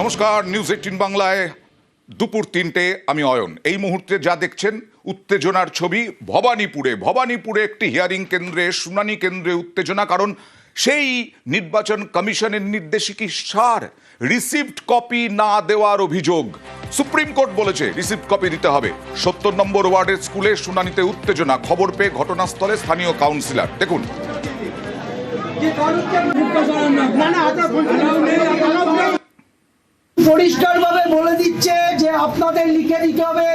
নমস্কার, নিউজ 18 বাংলায় দুপুর 3টে, আমি অয়ন। এই মুহূর্তে যা দেখছেন উত্তেজনার ছবি ভবানীপুরে একটি হিয়ারিং কেন্দ্রে, শুনানি কেন্দ্রে উত্তেজনা, কারণ সেই নির্বাচন কমিশনের নির্দেশে কি সার রিসিভড কপি না দেওয়ার অভিযোগ। সুপ্রিম কোর্ট বলেছে রিসিভড কপি দিতে হবে। 70 নম্বর ওয়ার্ডের স্কুলে শুনানিতে উত্তেজনা, খবর পেয়ে ঘটনাস্থলে স্থানীয় কাউন্সিলর। দেখুন। পরিষ্কারভাবে বলে দিচ্ছে যে আপনাদের লিখে দিতে হবে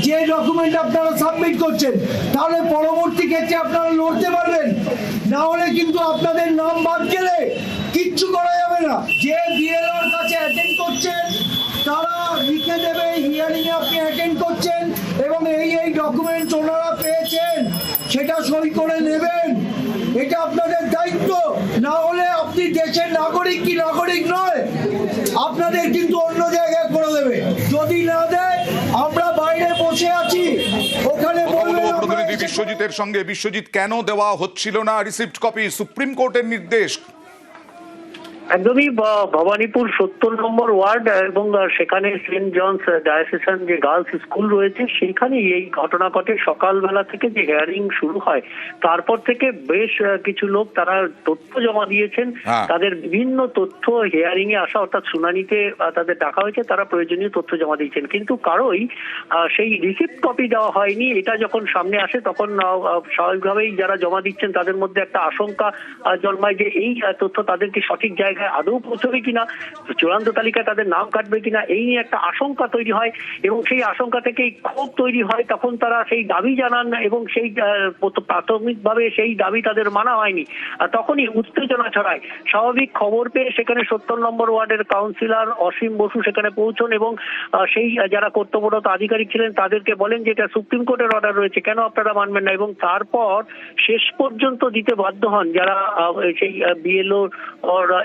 যে ডকুমেন্ট আপনারা সাবমিট করছেন, তাহলে পরবর্তী ক্ষেত্রে আপনারা লড়তে পারবেন। না হলে কিন্তু আপনাদের নাম বাদ গেলে কিচ্ছু করা যাবে না। যে বিএলওর কাছে অ্যাটেন্ড করছেন তারা লিখে দেবে হিয়ারিং এ আপনি অ্যাটেন্ড করছেন এবং এই ডকুমেন্ট ওনারা পেয়েছেন সেটা সই করে নেবেন। এটা আপনাদের দায়িত্ব। না হলে আপনি দেশের নাগরিক কি নাগরিক নয়, আপনাদের কিন্তু অন্য জায়গায় করে দেবে। যদি না দেয়, আমরা বাইরে বসে আছি, ওখানে প্রতিনিধি বিশ্বজিতের সঙ্গে। বিশ্বজিৎ, কেন দেওয়া হচ্ছিল না রিসিভড কপি? সুপ্রিম কোর্টের নির্দেশ। একদমই ভবানীপুর 70 নম্বর ওয়ার্ড এবং সেখানে সেন্ট জনস ডায়োসিসান যে গার্লস স্কুল রয়েছে সেখানে এই ঘটনা ঘটে। সকালবেলা থেকে যে হিয়ারিং শুরু হয় তারপর থেকে বেশ কিছু লোক তারা তথ্য জমা দিয়েছেন। তাদের বিভিন্ন তথ্য হিয়ারিং এ আসা, অর্থাৎ শুনানিতে তাদের ডাকা হয়েছে, তারা প্রয়োজনীয় তথ্য জমা দিয়েছেন, কিন্তু কারোই সেই রিসিপ্ট কপি দেওয়া হয়নি। এটা যখন সামনে আসে তখন স্বাভাবিকভাবেই যারা জমা দিচ্ছেন তাদের মধ্যে একটা আশঙ্কা জন্মায় যে এই তথ্য তাদেরকে সঠিক জায়গায় আদৌ পৌঁছবে কিনা, চূড়ান্ত তালিকায় তাদের নাম কাটবে কিনা, এই নিয়ে একটা আশঙ্কা তৈরি হয় এবং সেই আশঙ্কা থেকেই ক্ষোভ তৈরি হয়। তখন তারা সেই দাবি জানান এবং সেই প্রাথমিকভাবে সেই দাবি তাদের মানা হয়নি, তখনই উত্তেজনা ছড়ায়। স্বাভাবিক খবর পেয়ে সেখানে 70 নম্বর ওয়ার্ডের কাউন্সিলর অসীম বসু সেখানে পৌঁছন এবং সেই যারা কর্তব্যরত আধিকারিক ছিলেন তাদেরকে বলেন যে এটা সুপ্রিম কোর্টের অর্ডার রয়েছে, কেন আপনারা মানবেন না, এবং তারপর শেষ পর্যন্ত দিতে বাধ্য হন যারা সেই বিএলও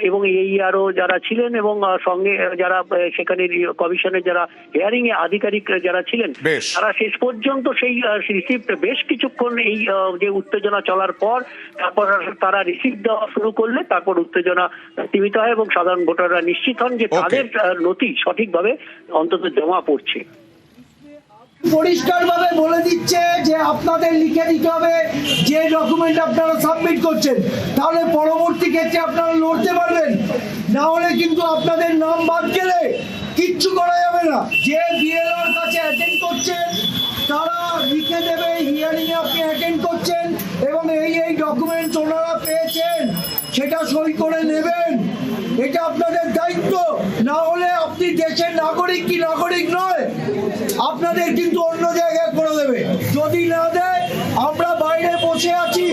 এবং এইআরও যারা ছিলেন এবং সঙ্গে যারা সেখানে কমিশনের যারা হিয়ারিং এ আধিকারিক যারা ছিলেন, তারা শেষ পর্যন্ত সেই রিসিপ্ট বেশ কিছুক্ষণ এই যে উত্তেজনা চলার পর তারপর তারা রিসিপ্ট দেওয়া শুরু করলে তারপর উত্তেজনা সীমিত হয় এবং সাধারণ ভোটাররা নিশ্চিত হন যে তাদের নথি সঠিকভাবে অন্তত জমা পড়ছে। পরিষ্কারভাবে বলে দিচ্ছে যে আপনাদের লিখে দিতে হবে যে ডকুমেন্ট আপনারা সাবমিট করছেন, তাহলে পরবর্তী ক্ষেত্রে আপনারা লড়তে পারবেন। না হলে কিন্তু আপনাদের নাম বাদ গেলে কিচ্ছু করা যাবে না। যে বিএলওর কাছে অ্যাটেন্ড করছেন তারা লিখে দেবে হিয়ারিং এ আপনি অ্যাটেন্ড করছেন এবং এই ডকুমেন্ট ওনারা পেয়েছেন সেটা সই করে নেবেন। এটা আপনাদের দায়িত্ব। না হলে আপনি দেশের নাগরিক কি নাগরিক নয়, আপনাদের কিন্তু অন্য জায়গায় করে দেবে। যদি না দেয়, আমরা বাইরে বসে আছি,